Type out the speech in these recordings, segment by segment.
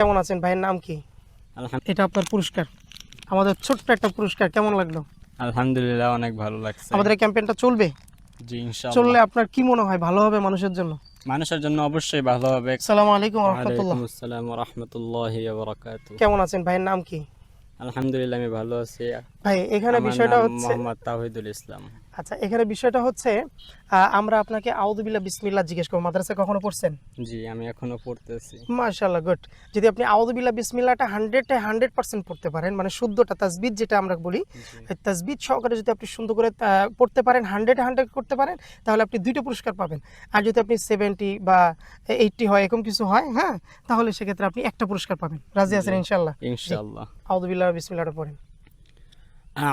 কেমন আছেন? ভাইয়ের নাম কি? এটা আপনার পুরস্কার, আমাদের ছোট্ট একটা পুরস্কার। কেমন লাগলো? আলহামদুলিল্লাহ, অনেক ভালো লাগছে। আমাদের এই ক্যাম্পেইনটা চলবে? জি, ইনশাআল্লাহ। চললে আপনার কি মনে হয় ভালো হবে মানুষের জন্য? মানুষের জন্য অবশ্যই ভালো হবে। আসসালামু আলাইকুম ওয়া ওয়ালাইকুম রাহমাতুল্লাহ। আসসালাম ওয়া রাহমাতুল্লাহি ওয়া বারাকাতুহু। কেমন আছেন? ভাইয়ের নাম কি? আলহামদুলিল্লাহ, আমি ভালো আছি। ভাই এখানে আমার বিষয়টা নাম হচ্ছে, মোহাম্মদ তাওহিদুল ইসলাম। আচ্ছা এখানে বিষয়টা হচ্ছে আমরা আপনাকে আউযু বিল্লাহ বিসমিল্লাহ জিজ্ঞেস করব। মাদ্রাসায় কখনো পড়ছেন? জি, আমি এখনো পড়তেছি। মাশাআল্লাহ, গুড। যদি আপনি আউযু বিল্লাহ বিসমিল্লাহটা 100% পড়তে পারেন, মানে শুদ্ধটা তাসবিহ যেটা আমরা বলি, জি, এই তাসবিহ সহকারে যদি আপনি সুন্দর করে পড়তে পারেন, 100 করতে পারেন, তাহলে আপনি দুইটা পুরস্কার পাবেন। আর যদি আপনি 70 বা 80 হয়, এরকম কিছু হয়, হ্যাঁ, তাহলে সেক্ষেত্রে আপনি একটা পুরস্কার পাবেন। রাজি আছেন জি, ইনশাআল্লাহ? জি, ইনশাআল্লাহ। আউযু বিল্লাহ বিসমিল্লাহটা পড়েন।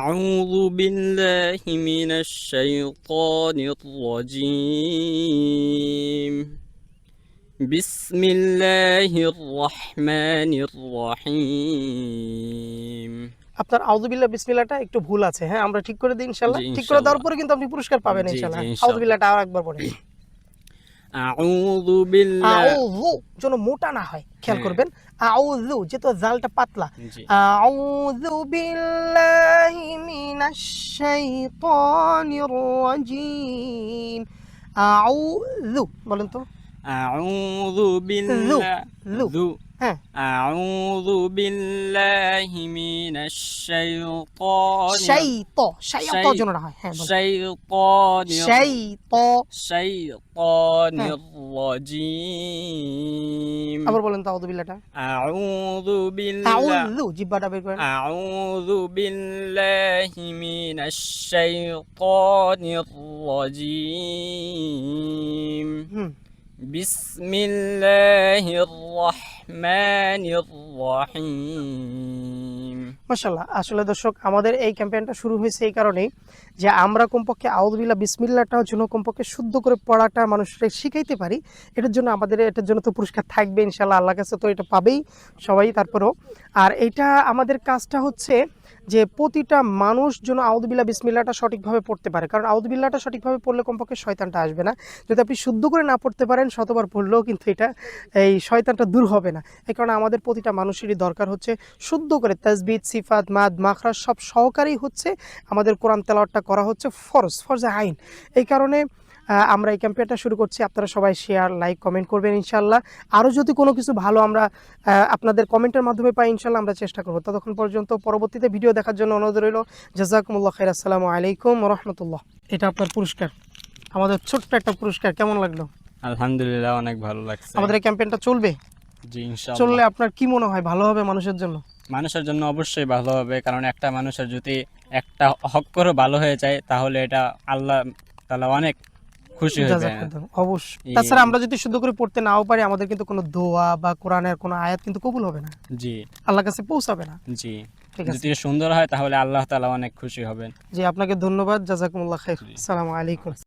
আউযু বিল্লাহি মিনাশ শাইতানির রাজীম। বিসমিল্লাহির রহমানির রহিম। আপনার আউযু বিল্লাহ বিসমিল্লাহটা একটু ভুল আছে, হ্যাঁ, আমরা ঠিক করে দিই ইনশাআল্লাহ। জি, ঠিক করে দেওয়ার ইনশাআল্লাহ। পরে কিন্তু আপনি পুরস্কার পাবেন জি, জি, ইনশাআল্লাহ। আউযু ইনশাআল্লাহ। বিল্লাহটা আরেকবার পড়েন। আউযু বিল্লাহ। আউযু যেন মোটা না হয়, খেয়াল হ্যাঁ, করবেন। আউযু যেহেতু জালটা পাতলা। জি। আউযু বিল্লাহি মিনাশ শাইতানির রাজিম। আউযু বলেন তো। আউযু যু বিল্লাহ। যু যু। হ্যাঁ, আউযু বিল্লাহি মিনাশ শাইতানির শাইত শাইত শাই যেন না হয়, হ্যাঁ বলেন। শাইতানির শাইত, হ্যাঁ, শাইতানির রাজীম। আবার বলেন তো আউযু বিল্লাহটা। আউযু বিল্লাহ। আউযু জিহ্বাটা বের করেন। আউযু বিল্লাহি মিনাশ শাইতানির রাজীম। হুম, বিসমিল্লাহির রহমানির রহিম। মাশাআল্লাহ। আসলে দর্শক, আমাদের এই ক্যাম্পেইনটা শুরু হয়েছে এই কারণেই যে আমরা কমপক্ষে আউযু বিল্লাহ বিসমিল্লাহটাও যেন কমপক্ষে শুদ্ধ করে পড়াটা মানুষকে শিখাইতে পারি। এটার জন্য আমাদের এটার জন্য তো পুরস্কার থাকবে ইনশাআল্লাহ, আল্লাহর কাছে তো এটা পাবেই সবাই তারপরেও। আর এইটা আমাদের কাজটা হচ্ছে যে প্রতিটা মানুষ যেন আউযু বিল্লাহ বিসমিল্লাহটা সঠিকভাবে পড়তে পারে। কারণ আউযু বিল্লাহটা সঠিকভাবে পড়লে কমপক্ষে শয়তানটা আসবে না। যদি আপনি শুদ্ধ করে না পড়তে পারেন, শতবার পড়লেও কিন্তু এটা এই শয়তানটা দূর হবে না। এই কারণে আমাদের প্রতিটা মানুষেরই দরকার হচ্ছে শুদ্ধ করে তাসবিহ, সিফাত, মাদ, মাখরাজ সব সহকারেই হচ্ছে আমাদের কোরআন তেলাওয়াতটা করা হচ্ছে ফরজে আইন। এই কারণে আমরা এই ক্যাম্পেইনটা শুরু করছি। আপনারা সবাই শেয়ার, লাইক, কমেন্ট করবেন ইনশাআল্লাহ। আরও যদি কোনো কিছু ভালো আমরা আপনাদের কমেন্টের মাধ্যমে পাই, ইনশাআল্লাহ আমরা চেষ্টা করব। ততক্ষণ পর্যন্ত পরবর্তীতে ভিডিও দেখার জন্য অনুরোধ রইল। জাযাকুমুল্লাহ খাইর। আসসালামু আলাইকুম ওয়া রাহমাতুল্লাহ। এটা আপনার পুরস্কার, আমাদের ছোট্ট একটা পুরস্কার। কেমন লাগলো? আলহামদুলিল্লাহ, অনেক ভালো লাগছে। আমাদের এই ক্যাম্পেইনটা চলবে? জি, ইনশাআল্লাহ। চললে আপনার কি মনে হয় ভালো হবে মানুষের জন্য? মানুষের জন্য অবশ্যই ভালো হবে, কারণ একটা মানুষের যদি একটা হক করে ভালো হয়ে যায়, তাহলে এটা আল্লাহ তাআলা অনেক খুশি হইবে। জাযাকাল্লাহ, অবশ্যই। তাছাড়া আমরা যদি শুদ্ধ করে পড়তে নাও পারি, আমাদের কিন্তু কোনো দোয়া বা কোরআনের কোনো আয়াত কিন্তু কবুল হবে না, জি, আল্লাহর কাছে পৌঁছাবে না। জি। ঠিক আছে, যদি সুন্দর হয় তাহলে আল্লাহ তাআলা অনেক খুশি হবেন। জি, আপনাকে ধন্যবাদ। জাযাকুমুল্লাহ খাইর। জি। আসসালামু আলাইকুম।